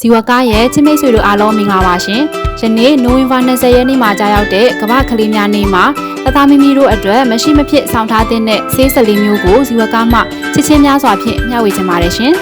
ဇီဝကရဲ့ချစ်မိတ်ဆွေတို့အားလုံးမင်္ဂလာပါရှင်။ယနေ့နိုဝင်ဘာ20ရက်နေ့မှာကြာရောက်တဲ့ကမ္ဘာကလေးများနေ့မှာတသားမီမီတို့အတွက်မရှိမဖြစ်ဆောင်ထားတဲ့ဆေး14မျိုးကိုဇီဝကမှချစ်ချင်းများစွာဖြင့်မျှဝေချင်ပါတယ်ရှင်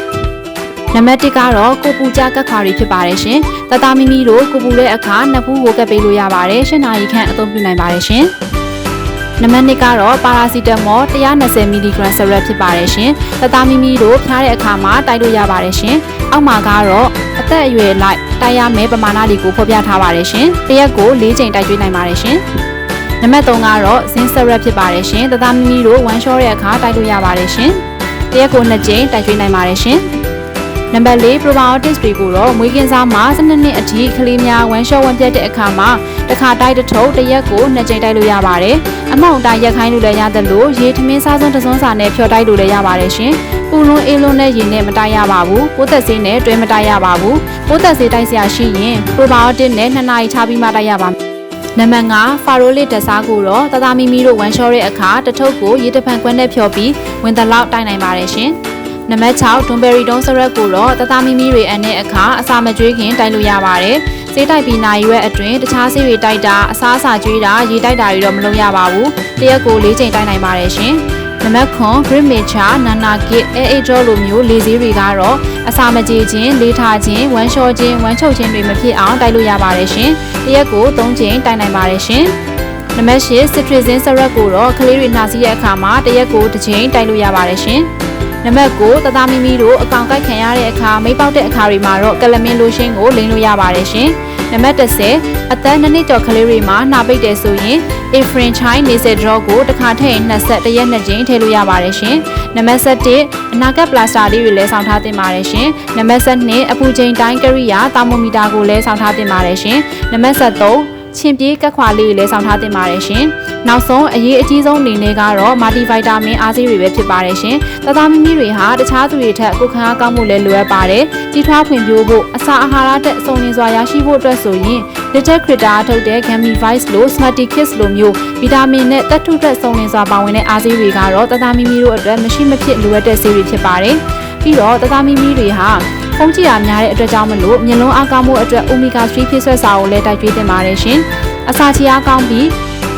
။နံပါတ်1ကတော့ကိုပူကြကတ်ခွာတွေဖြစ်ပါတယ်ရှင်။တသားမီမီတို့ကိုပူတဲ့အခါနှစ်ဖူးကိုကပ်ပေးလို့ရပါတယ်။8နာရီခန့်အသုံးပြုနိုင်ပါတယ်ရှင်။နံပါတ်2ကတော့ပါရာစီတမော120မီလီဂရမ်စရက်ဖြစ်ပါတယ်ရှင်။တသားမီမီတို့ဖျားတဲ့အခါမှာတိုက်လို့ရပါတယ်ရှင်။အောက်မှာကတော့အသက်အရွယ်လိုက်တိုက်ရမယ့်ပမာဏတွေကိုဖော်ပြထားပါတယ်ရှင်။တစ်ရက်ကို4ချိန်တိုက်ကျွေးနိုင်ပါတယ်ရှင်။နံပါတ်3ကတော့ဇင်းစရက်ဖြစ်ပါတယ်ရှင်။တသားမီမီတို့ဝမ်းလျှောတဲ့အခါတိုက်လို့ရပါတယ်ရှင်။တစ်ရက်ကို2ချိန်တိုက်ကျွေးနိုင်ပါတယ်ရှင်။နံပါတ်4 probiotics တွေကိုတော့မွေးကင်းစားမှာ12နှစ်အထိကလေးများဝမ်းလျှောဝမ်းပြတ်တဲ့အခါမှာတစ်ခါတိုက်တစ်ထုပ်တစ်ရက်ကို2ချိန်တိုက်လို့ရပါတယ်။အမောင့်တိုင်းရက်ခိုင်းလို့လည်းရတယ်လို့ရေထမင်းစားစွန်းတစွန်းစာနဲ့ဖြော်တိုက်လို့လည်းရပါတယ်ရှင်။ပူလွန်းအေးလွန်းတဲ့ရေနဲ့မတိုက်ရပါဘူး။ပိုးသက်ဆေးနဲ့တွဲမတိုက်ရပါဘူး။ပိုးသက်ဆေးတိုက်စရာရှိရင် probiotic နဲ့2နာရီချပြီးမှတိုက်ရပါမယ်။နံပါတ်5ဖာရိုလစ်ဓာတ်စားကိုတော့တသားမီမီတို့ဝမ်းလျှောတဲ့အခါတစ်ထုပ်ကိုရေတပံခွန်းနဲ့ဖြော်ပြီးဝင်သလောက်တိုက်နိုင်ပါတယ်ရှင်။နံပါတ်6ဒွန်ဘယ်ရီတုံးစရက်ကိုတော့တသားမီမီတွေအနဲ့အခါအစာမကျွေးခင်တိုက်လို့ရပါတယ်။ဆေးတိုက်ပြီးနိုင်ရွက်အတွင်းတခြားဆေးတွေတိုက်တာအစားအစာကျွေးတာရေတိုက်တာတွေတော့မလုပ်ရပါဘူး။တစ်ရက်ကို4ချိန်တိုက်နိုင်ပါတယ်ရှင်။နံပါတ်9 Green Matcha Nana Kit AHO လိုမျိုးလေဆေးတွေကတော့အစာမကြေခြင်းလေးထားခြင်းဝမ်းလျှောခြင်းဝမ်းချုပ်ခြင်းတွေမဖြစ်အောင်တိုက်လို့ရပါတယ်ရှင်။တစ်ရက်ကို3ချိန်တိုက်နိုင်ပါတယ်ရှင်။နံပါတ်10 Citrizin စရက်ကိုတော့ကလေးတွေနှာစီးတဲ့အခါမှာတစ်ရက်ကို1ချိန်တိုက်လို့ရပါတယ်ရှင်။နံပါတ်9တသားမီမီတို့အကောင်ကိုက်ခံရတဲ့အခါမိပေါက်တဲ့အခါတွေမှာတော့ကလမင်းလိုရှင်းကိုလိမ်လို့ရပါတယ်ရှင်။နံပါတ်10အသက်2နှစ်ကျော်ကလေးတွေမှာနှာပိတ်တယ်ဆိုရင် Afrin Chai Nasal Drop ကိုတစ်ခါထည့်ရင်20တစ်ရက်2ချိန်ထည့်လို့ရပါတယ်ရှင်။နံပါတ်17အနာဂတ်ပလာစတာလေးတွေလည်းဆောင်ထားတင်ပါတယ်ရှင်။နံပါတ်12အပူချိန်တိုင်းကရိယာသာမိုမီတာကိုလည်းဆောင်ထားတင်ပါတယ်ရှင်။နံပါတ်13ချင်းပြေးကက်ခွာလေးတွေလည်းဆောင်ထားတင်ပါတယ်ရှင်။နောက်ဆုံးအရေးအကြီးဆုံးအနေနဲ့ကတော့မာတီဗိုက်တာမင်အားဆေးတွေပဲဖြစ်ပါတယ်ရှင်။တသားမီမီတွေဟာတခြားသူတွေထက်ကိုယ်ခံအားကောင်းမှုလည်းလိုအပ်ပါတယ်။ကြီးထွားဖွံ့ဖြိုးဖို့အစာအာဟာရတက်စုံလင်စွာရရှိဖို့အတွက်ဆိုရင် Little Critter ထုတ်တဲ့ Gummy Vice လို့ Smarty Kids လိုမျိုးဗီတာမင်နဲ့သတ္တုထက်စုံလင်စွာပါဝင်တဲ့အားဆေးတွေကတော့တသားမီမီတို့အတွက်မရှိမဖြစ်လိုအပ်တဲ့ဆေးတွေဖြစ်ပါတယ်။ပြီးတော့တသားမီမီတွေဟာဖုံးကြည့်ရများတဲ့အတွက်ကြောင့်မလို့မျက်လုံးအားကောင်းမှုအတွက် Omega 3 ဖြစ်ဆွဲစာကိုလည်းတိုက်ကျွေးတင်ပါတယ်ရှင်။အစာချီအားကောင်းပြီး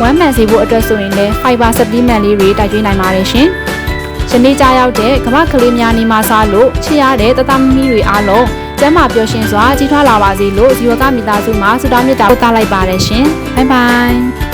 ဝမ်းမှန်စေဖို့အတွက်ဆိုရင်လည်း Fiber Supplement လေးတွေတိုက်ကျွေးနိုင်ပါတယ်ရှင်။ယနေ့ကြာရောက်တဲ့ကမ္ဘာကလေးများနေ့မှာစားလို့ချစ်ရတဲ့တသားမီမီတွေအားလုံးကျန်းမာပျော်ရွှင်စွာကြီးထွားလာပါစေလို့ဇီဝကမိသားစုမှဆုတောင်းမေတ္တာပို့သလိုက်ပါတယ်ရှင်။ Bye bye